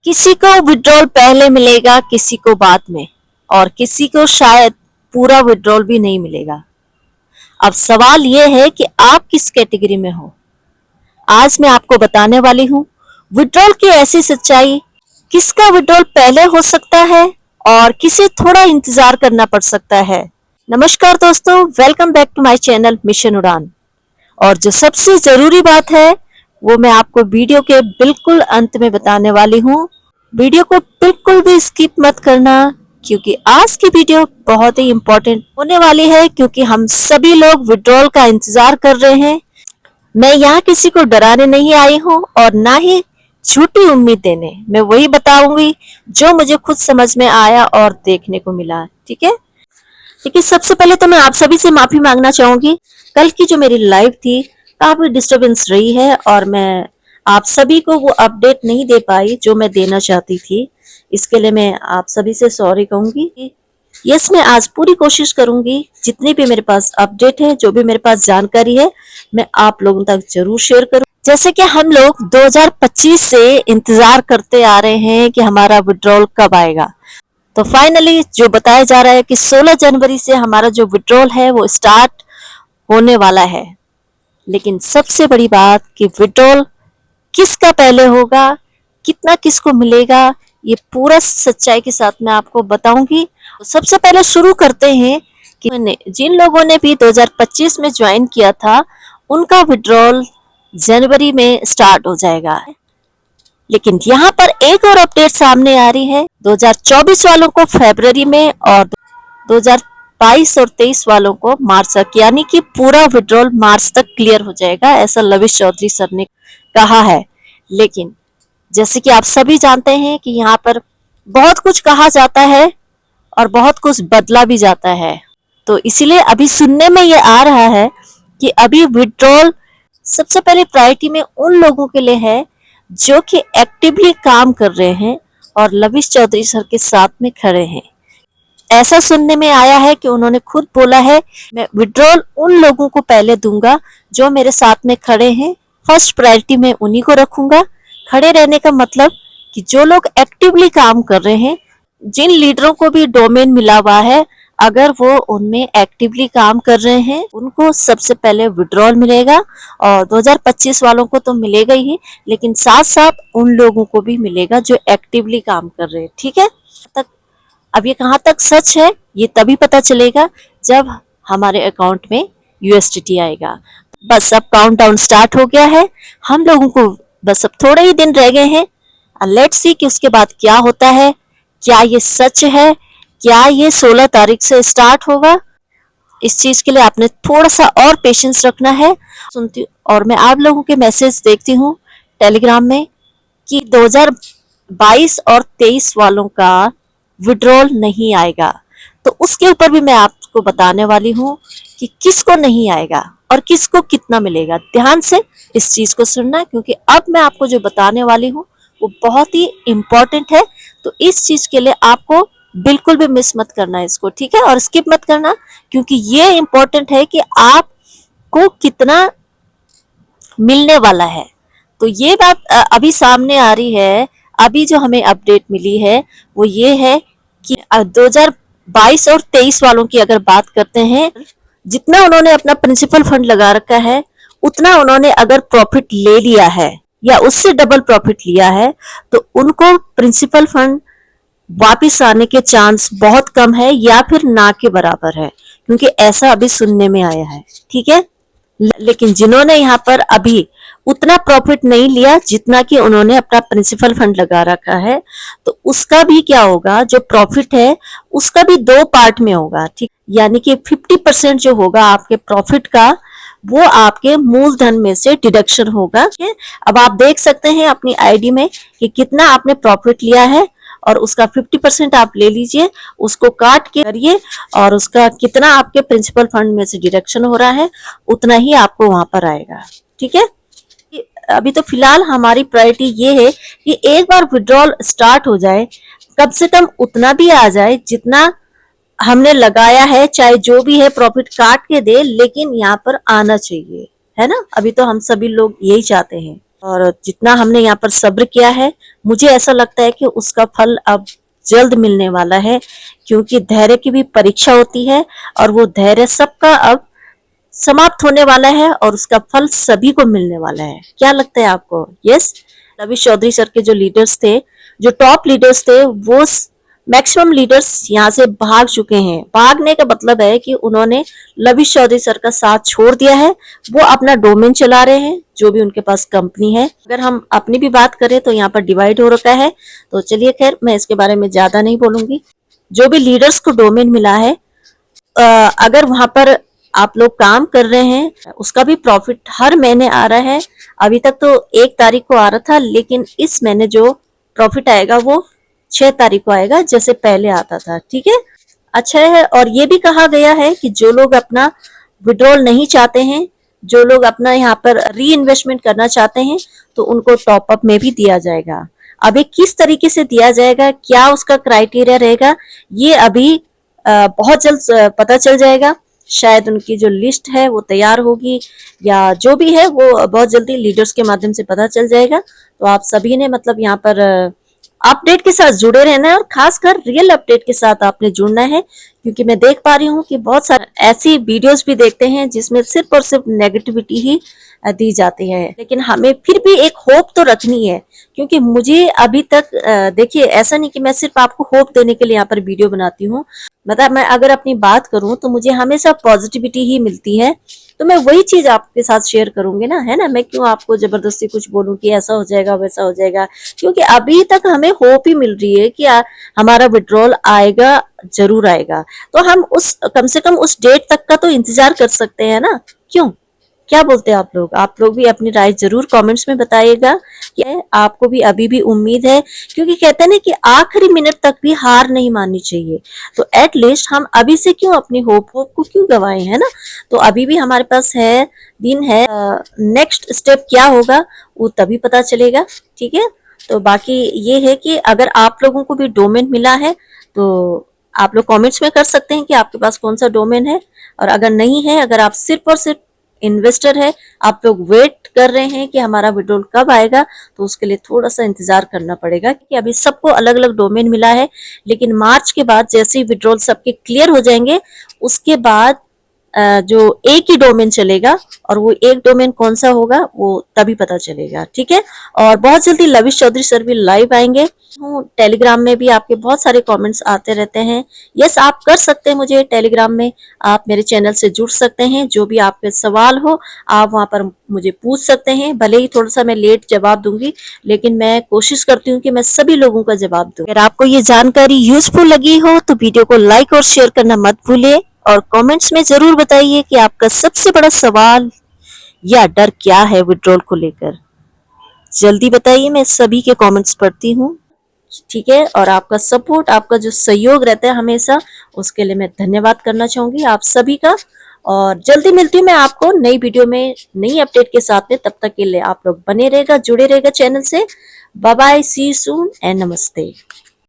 किसी को विड्रॉल पहले मिलेगा, किसी को बाद में, और किसी को शायद पूरा विड्रॉल भी नहीं मिलेगा। अब सवाल यह है कि आप किस कैटेगरी में हो। आज मैं आपको बताने वाली हूँ विड्रॉल की ऐसी सच्चाई, किसका विड्रॉल पहले हो सकता है और किसे थोड़ा इंतजार करना पड़ सकता है। नमस्कार दोस्तों, welcome back to my channel mission Udaan. और जो सबसे जरूरी बात है वो मैं आपको वीडियो के बिल्कुल अंत में बताने वाली हूँ। वीडियो को बिल्कुल भी स्किप मत करना, क्योंकि आज की वीडियो बहुत ही इम्पोर्टेंट होने वाली है, क्योंकि हम सभी लोग विड्रॉल का इंतजार कर रहे हैं। मैं यहाँ किसी को डराने नहीं आई हूँ और ना ही झूठी उम्मीद देने। मैं वही बताऊंगी जो मुझे खुद समझ में आया और देखने को मिला। ठीक है, लेकिन सबसे पहले तो मैं आप सभी से माफी मांगना चाहूंगी। कल की जो मेरी लाइव थी काफी डिस्टरबेंस रही है और मैं आप सभी को वो अपडेट नहीं दे पाई जो मैं देना चाहती थी। इसके लिए मैं आप सभी से सॉरी कहूंगी। यस, मैं आज पूरी कोशिश करूंगी जितनी भी मेरे पास अपडेट है, जो भी मेरे पास जानकारी है, मैं आप लोगों तक जरूर शेयर करूं। जैसे कि हम लोग 2025 से इंतजार करते आ रहे हैं कि हमारा विड्रॉल कब आएगा, तो फाइनली जो बताया जा रहा है कि 16 जनवरी से हमारा जो विड्रॉल है वो स्टार्ट होने वाला है। लेकिन सबसे बड़ी बात कि विड्रॉल किसका पहले होगा, कितना किसको मिलेगा, ये पूरा सच्चाई के साथ मैं आपको बताऊंगी। तो सबसे पहले शुरू करते हैं कि जिन लोगों ने भी 2025 में ज्वाइन किया था उनका विड्रॉल जनवरी में स्टार्ट हो जाएगा। लेकिन यहाँ पर एक और अपडेट सामने आ रही है, 2024 वालों को फरवरी में और 2022 और 23 वालों को मार्च तक, यानी कि पूरा विड्रॉल मार्च तक क्लियर हो जाएगा, ऐसा लविश चौधरी सर ने कहा है। लेकिन जैसे कि आप सभी जानते हैं कि यहाँ पर बहुत कुछ कहा जाता है और बहुत कुछ बदला भी जाता है, तो इसीलिए अभी सुनने में ये आ रहा है कि अभी विड्रॉल सबसे पहले प्रायोरिटी में उन लोगों के लिए है जो कि एक्टिवली काम कर रहे हैं और लविश चौधरी सर के साथ में खड़े हैं। ऐसा सुनने में आया है कि उन्होंने खुद बोला है, मैं विड्रॉल उन लोगों को पहले दूंगा जो मेरे साथ में खड़े हैं, फर्स्ट प्रायोरिटी में उन्हीं को रखूंगा। खड़े रहने का मतलब कि जो लोग एक्टिवली काम कर रहे हैं, जिन लीडरों को भी डोमेन मिला हुआ है, अगर वो उनमें एक्टिवली काम कर रहे हैं उनको सबसे पहले विड्रॉल मिलेगा। और 2025 वालों को तो मिलेगा ही, लेकिन साथ साथ उन लोगों को भी मिलेगा जो एक्टिवली काम कर रहे हैं। ठीक है, अब ये कहाँ तक सच है ये तभी पता चलेगा जब हमारे अकाउंट में यूएसडीटी आएगा। बस अब काउंटडाउन स्टार्ट हो गया है, हम लोगों को बस अब थोड़े ही दिन रह गए हैं। लेट्स सी कि उसके बाद क्या होता है, क्या ये सच है, क्या ये 16 तारीख से स्टार्ट होगा। इस चीज के लिए आपने थोड़ा सा और पेशेंस रखना है। सुनती हूँ और मैं आप लोगों के मैसेज देखती हूँ टेलीग्राम में कि 2022 और 23 वालों का विड्रॉल नहीं आएगा, तो उसके ऊपर भी मैं आपको बताने वाली हूँ कि किसको नहीं आएगा और किसको कितना मिलेगा। ध्यान से इस चीज को सुनना, क्योंकि अब मैं आपको जो बताने वाली हूँ वो बहुत ही इम्पोर्टेंट है। तो इस चीज के लिए आपको बिल्कुल भी मिस मत करना इसको, ठीक है, और स्किप मत करना, क्योंकि ये इम्पोर्टेंट है कि आपको कितना मिलने वाला है। तो ये बात अभी सामने आ रही है। अभी जो हमें अपडेट मिली है वो ये है कि 2022 और 23 वालों की अगर बात करते हैं, जितना उन्होंने अपना प्रिंसिपल फंड लगा रखा है उतना उन्होंने अगर प्रॉफिट ले लिया है या उससे डबल प्रॉफिट लिया है, तो उनको प्रिंसिपल फंड वापिस आने के चांस बहुत कम है या फिर ना के बराबर है, क्योंकि ऐसा अभी सुनने में आया है। ठीक है, लेकिन जिन्होंने यहाँ पर अभी उतना प्रॉफिट नहीं लिया जितना कि उन्होंने अपना प्रिंसिपल फंड लगा रखा है, तो उसका भी क्या होगा, जो प्रॉफिट है उसका भी 2 पार्ट में होगा। ठीक, यानी कि 50% जो होगा आपके प्रॉफिट का वो आपके मूलधन में से डिडक्शन होगा। अब आप देख सकते हैं अपनी आईडी में कि कितना आपने प्रॉफिट लिया है और उसका 50% आप ले लीजिए, उसको काट के करिए और उसका कितना आपके प्रिंसिपल फंड में से डिडक्शन हो रहा है उतना ही आपको वहां पर आएगा। ठीक है, अभी तो फिलहाल हमारी प्रायोरिटी ये है कि एक बार विड्रॉल स्टार्ट हो जाए, कम से कम उतना भी आ जाए जितना हमने लगाया है, चाहे जो भी है प्रॉफिट काट के दे, लेकिन यहाँ पर आना चाहिए। है ना। अभी तो हम सभी लोग यही चाहते हैं, और जितना हमने यहाँ पर सब्र किया है, मुझे ऐसा लगता है कि उसका फल अब जल्द मिलने वाला है, क्योंकि धैर्य की भी परीक्षा होती है और वो धैर्य सबका अब समाप्त होने वाला है और उसका फल सभी को मिलने वाला है। क्या लगता है आपको? यस, रवि चौधरी सर के जो लीडर्स थे, जो टॉप लीडर्स थे, वो मैक्सिमम लीडर्स यहाँ से भाग चुके हैं। भागने का मतलब है कि उन्होंने रवि चौधरी सर का साथ छोड़ दिया है, वो अपना डोमेन चला रहे हैं, जो भी उनके पास कंपनी है। अगर हम अपनी भी बात करें तो यहाँ पर डिवाइड हो रखा है, तो चलिए खैर मैं इसके बारे में ज्यादा नहीं बोलूंगी। जो भी लीडर्स को डोमेन मिला है, अगर वहां पर आप लोग काम कर रहे हैं, उसका भी प्रॉफिट हर महीने आ रहा है। अभी तक तो 1 तारीख को आ रहा था, लेकिन इस महीने जो प्रॉफिट आएगा वो 6 तारीख को आएगा, जैसे पहले आता था। ठीक है, अच्छा है। और ये भी कहा गया है कि जो लोग अपना विड्रॉल नहीं चाहते हैं, जो लोग अपना यहाँ पर री इन्वेस्टमेंट करना चाहते हैं, तो उनको टॉपअप में भी दिया जाएगा। अभी किस तरीके से दिया जाएगा, क्या उसका क्राइटेरिया रहेगा, ये अभी बहुत जल्द पता चल जाएगा। शायद उनकी जो लिस्ट है वो तैयार होगी, या जो भी है वो बहुत जल्दी लीडर्स के माध्यम से पता चल जाएगा। तो आप सभी ने मतलब यहाँ पर अपडेट के साथ जुड़े रहना है, और खासकर रियल अपडेट के साथ आपने जुड़ना है, क्योंकि मैं देख पा रही हूँ कि बहुत सारे ऐसी वीडियोस भी देखते हैं जिसमें सिर्फ और सिर्फ नेगेटिविटी ही दी जाती है। लेकिन हमें फिर भी एक होप तो रखनी है, क्योंकि मुझे अभी तक देखिए, ऐसा नहीं कि मैं सिर्फ आपको होप देने के लिए यहाँ पर वीडियो बनाती हूँ। मतलब मैं अगर अपनी बात करूं तो मुझे हमेशा पॉजिटिविटी ही मिलती है, तो मैं वही चीज आपके साथ शेयर करूंगी ना, है ना। मैं क्यों आपको जबरदस्ती कुछ बोलूं कि ऐसा हो जाएगा वैसा हो जाएगा, क्योंकि अभी तक हमें होप ही मिल रही है कि हमारा विड्रॉल आएगा, जरूर आएगा। तो हम उस कम से कम उस डेट तक का तो इंतजार कर सकते हैं ना, क्यों? क्या बोलते हैं आप लोग? आप लोग भी अपनी राय जरूर कमेंट्स में बताइएगा कि आपको भी अभी भी उम्मीद है, क्योंकि कहते हैं ना कि आखिरी मिनट तक भी हार नहीं माननी चाहिए। तो एटलीस्ट हम अभी से क्यों अपनी होप को क्यों गवाएं, है ना। तो अभी भी हमारे पास है, दिन है। नेक्स्ट स्टेप क्या होगा वो तभी पता चलेगा। ठीक है, तो बाकी ये है कि अगर आप लोगों को भी डोमेन मिला है तो आप लोग कमेंट्स में कर सकते हैं कि आपके पास कौन सा डोमेन है। और अगर नहीं है, अगर आप सिर्फ और सिर्फ इन्वेस्टर है, आप लोग वेट कर रहे हैं कि हमारा विड्रॉल कब आएगा, तो उसके लिए थोड़ा सा इंतजार करना पड़ेगा, क्योंकि अभी सबको अलग अलग डोमेन मिला है। लेकिन मार्च के बाद जैसे ही विड्रॉल सबके क्लियर हो जाएंगे, उसके बाद जो एक ही डोमेन चलेगा, और वो एक डोमेन कौन सा होगा वो तभी पता चलेगा। ठीक है, और बहुत जल्दी लविश चौधरी सर भी लाइव आएंगे। टेलीग्राम में भी आपके बहुत सारे कमेंट्स आते रहते हैं। यस, आप कर सकते हैं मुझे टेलीग्राम में, आप मेरे चैनल से जुड़ सकते हैं। जो भी आपके सवाल हो आप वहां पर मुझे पूछ सकते हैं। भले ही थोड़ा सा मैं लेट जवाब दूंगी, लेकिन मैं कोशिश करती हूँ कि मैं सभी लोगों का जवाब दूं। अगर आपको ये जानकारी यूजफुल लगी हो तो वीडियो को लाइक और शेयर करना मत भूलिए, और कमेंट्स में जरूर बताइए कि आपका सबसे बड़ा सवाल या डर क्या है विड्रॉल को लेकर। जल्दी बताइए, मैं सभी के कमेंट्स पढ़ती हूँ। ठीक है, और आपका सपोर्ट, आपका जो सहयोग रहता है हमेशा, उसके लिए मैं धन्यवाद करना चाहूंगी आप सभी का। और जल्दी मिलती हूँ मैं आपको नई वीडियो में, नई अपडेट के साथ में। तब तक के लिए आप लोग बने रहेगा, जुड़े रहेगा चैनल से। Bye bye, see you soon and नमस्ते।